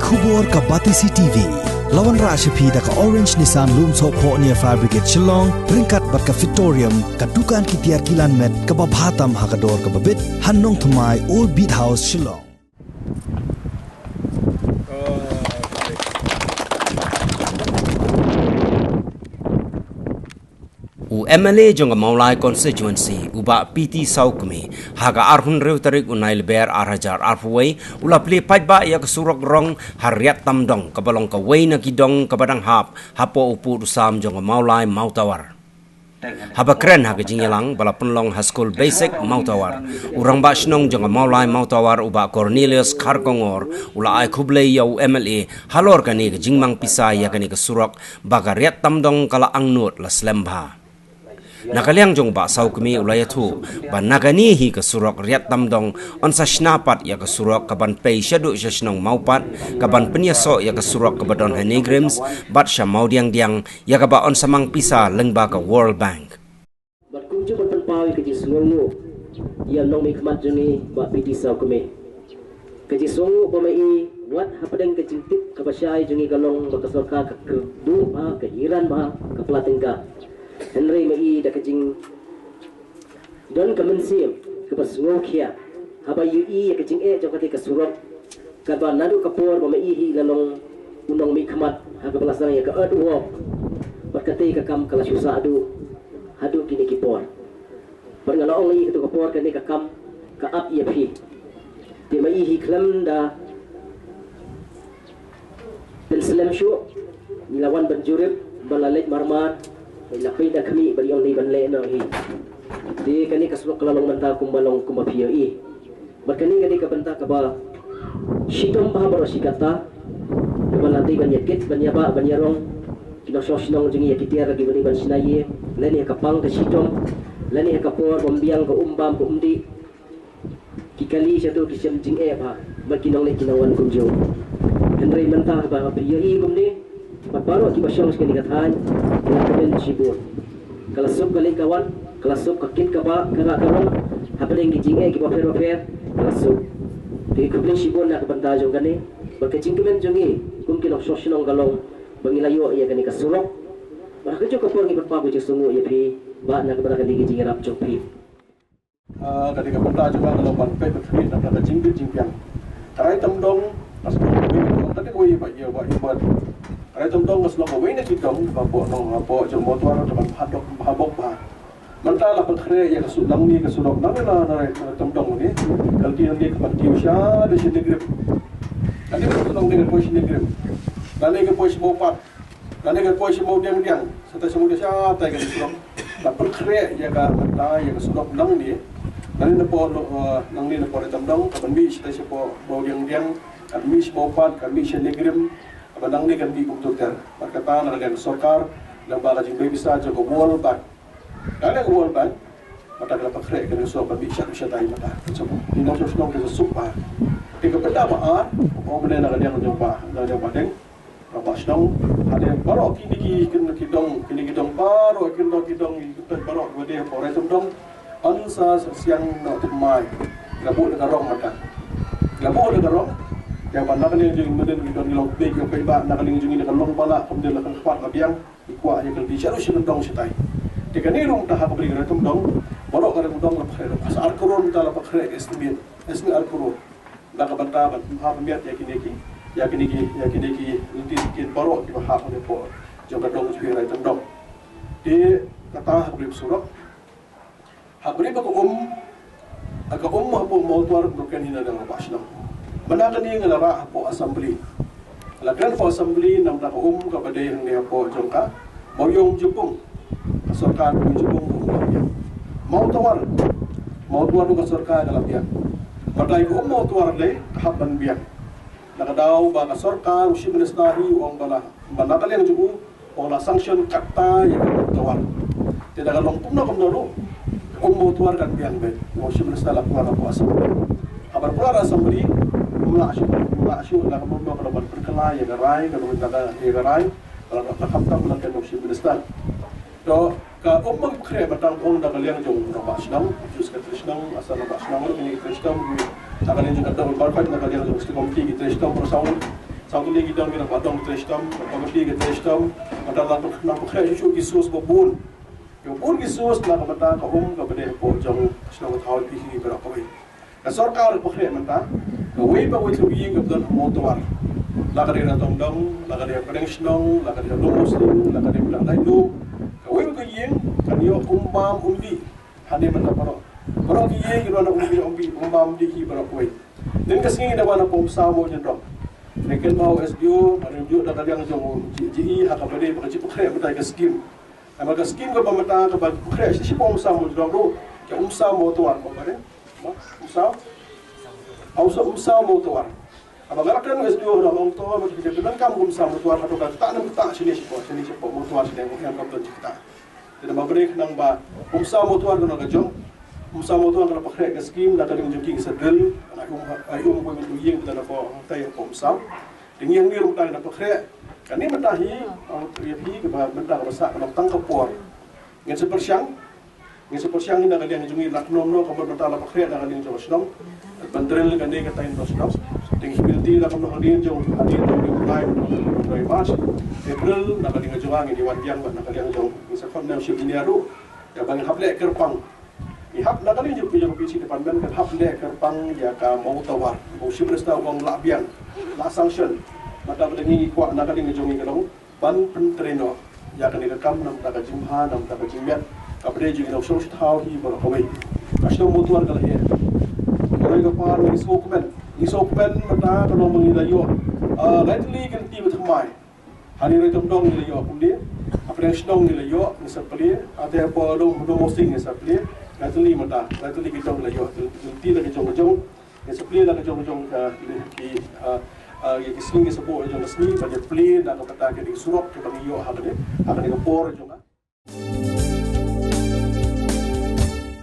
Khubor ka Batisi TV. Lawan Rashapi da ka Orange Nissan Loom So Po near Fire Brigade Shillong, Ringkat bat ka Victorium, ka Dukan ki Tiar Kilan Met, ka Babhatam Hakador ka Babit, Hannong Thumai Old Beat House Shillong. MLA jong Maulai constituency uba PT Saukmi haga arhun reu tarik unai leber arhajar arfuway ula pli pajba ya kesurok rong hariat tamdong kabalong ka wei na kidong kabadang hapo upu usam jong Maulai Mautawar haba keren haga jingyalang bala penlong high school basic Mautawar urang ba shnong jong Maulai Mautawar uba Cornelius Karkongor ula ai khuble yau MLA halor kani jingmang pisai ya kani kesurok baga riat tamdong kala angnut la slembha nakaliang jong ba Saukmi ulaya thu ban nagani hi ka surok riat tamdong on sa shnapat ya ka surok kaban pei shadu shnong maupat kaban penyaso ya ka surok kabadon hanigrims bat sha maudiang diang ya ka ba on samang pisa lengba ka World Bank bat kunju ban pawi ka jisngongu ya nong mi khmat jeni ba PT Saukmi ka jisngongu ba mai wat hapadeng ka jingtip ka basyai jeni galong ba ka sorka ka du ba ka hiran ba ka platingga Henry mai da kajing don kamansim ke pasngokia haba UI kajing jokati ka surok ka ba nadu kapor ba mai hi lalong unong mi khmat ha ka pelasana ya ka adwo berkati ka kam kala susa adu hadu kini kipor perngalaong li ka kapor kani ka kam ka up ya phi ti mai hi klam da penselem shu nilawan banjurib balalek marmar lapay da kami bariong ni banle no hi di kani kasulok kalalong manta kumbalong kumapio i barkani kani kabanta ka ba shitom ba baro sigata kabalati banyakit banyaba banyarong kinososnong jingi yakitiar lagi bani ban sinaye lani kapang ka shitom lani kapor bombiang ka umbam ka umdi kikali satu kisam jing ba barkinong ni kinawan kumjo Henry manta ba pio i kumni Pagparo akibat siyang sekali katahan Kelakuan sibur Kelasuk kali kawan Kelasuk kakit kaba Karak-karong Hapadeng gijingnya Kipa fer-fer Kelasuk Di kubling sibur na kabanta jong gani Berkecing kemen jongi Kumkin of sosyonong galong Bangilayo iya gani kasurok Maka jo kapur ngipat pabu jeng sungu iya pi Ba na kabanta kali gijingnya rap jong pi Kali kabanta jong kalau panpai berfrit Dan kata jingbit jingpiang Karai temdong Pas tadi gue pak iya pak ibat Kaya tong mas long away na kitong bapo nong bapo jong motor dapat hadok habok ba mantala pagkre ya kasulang ni kasulok na tong ni kalti ni kamantiw siya de sinigrip kani kasulong ni ko sinigrip kani ka po si mopat kani ka po si modiang sa ta sumudi siya tay ka sulong pagkre ya ka manta ya kasulok nang ni kani na po nang ni na po tong kabanbi siya si po modiang kan mi si mopat kan mi sinigrip Padang ni kan di komputer, berkata naragan sokar, dan bala jing baby saja ke World Bank. Kalau ke World Bank, mata kalau pakai kan so kan bisa tahu mata. Semua ini nong nong kita supa. Jika benda apa, orang mana naragan yang jumpa deng, apa sedang ada baru kini kidong baru kidong baru kemudian orang sedang ansa siang nak temai, gabung dengan orang mata, gabung dengan orang yang pandang ni jeng meden kita ni long big yang peba nak ling jeng ni kan long pala kemudian lakan kuat labiang ikwa yang kan bisa lu sendong sitai jika ni long tahap beri kereta dong baru kereta dong lepas kereta pas arkuron kita lepas kereta esmi arkuron nak bantah hap miat yakin iki nanti sikit baru kita hap ni po jaga dong supaya kereta dong di kata beri surat hap beri agak hapo mau tuar bukan hina dengan pasno Menakan ni ngelara hapo assembly. Lakan for assembly nam nak kepada yang ni hapo jongka. Mau yung jupung. Kesorkan yung jupung mau tuar ke sorka dalam dia. Padai mau tuar le hapan biang. Nakadaw ba kesorka usi menestahi uang bala. Menakan yang jupung olah sanction kata yang tuar. Tidak kalong kumna lo. Mau tuar kan biang be. Usi menestahi lakukan hapo assembly. Kabar pula assembly Maksud nak membawa kalau berkelai ya gerai kalau nak ya gerai kalau nak hamtam nak kena Afghanistan. Do ka umang kre batang ong nak liang jong rabak senang, jus kat senang asal rabak senang ini kita senang akan yang juga double barcode nak liang jong komiti kita senang persawun Satu lagi kita kira badang trestam, komedi ke trestam, pada nak pakai isu kisus babun. Yang pun kisus nak mata kaum kepada pojang selama tahun ini berapa kali. Sarkar pakai mata, kawai bawa itu yang kebetulan motor. Laka dia datang dong, laka dia pensiun, laka dia lulus, laka dia bilang lain kawai bawa yang kan dia umbam undi, hanya mata parok. Parok yang kita nak umbam di berapa kali. Dan kesini dah mana pom samo jendong. Mereka mau SBO, mana juga dah kadang jong GE hak apa dia pakai pakai betai ke skim. Mereka skim ke pemerintah ke pakai si pom samo jendong tu, ke samo tuan apa dia? Samo tuan. Apa gerakan SBO dah orang tua macam dia bilang kamu samo tuan atau tak nak tak sini siapa tuan sini yang kau tu kita. Jadi mau beri nang ba samo tuan kena kejong. Sama tuan kalau pakai ke skim, dah kadang joki sedel, ayum pun itu yang kita dapat tay pomsam. Dengan yang ni kita dapat pakai, kan ni mentahi, riapi kepada mentah besar kalau tangkap puan. Dengan sepersiang ni dah kadang jungi laknom no, kalau mentah dapat pakai dah kadang jauh senang. Bantrel kan dia kata ini senang. Dengan seperti dah kalau kadang jauh hadir di mulai dari Mac, April dah kadang jauh angin di Wadiang, dah kadang jauh. Misalkan yang siap ini ada, ya bagi haplek kerpang. Ihap nak kali je punya PC depan ben kan hap lek kerpang ya ka mau tawar mau sibresta wong labian la sanction mata bedengi kuat nak kali ngejongi kalau ban pentreno ya kan direkam nam ta jimha nam ta jimyan kapre ji no so thau hi bor hoi asto mutuan kala he oi ka par ni sokmen mata kalau mengilayo rightly kan ti bethamai hari rai dong ni yo kumdi apre stong ni yo ni sapli ada apa do mosting ni sapli Natuli mata, natuli kejong layo, ti la kejong, yang sepuluh la kejong ki kising ki sepo kejong sini, pada play dan kata ke di surok ke bagi yo hakane, hakane ke por kejong.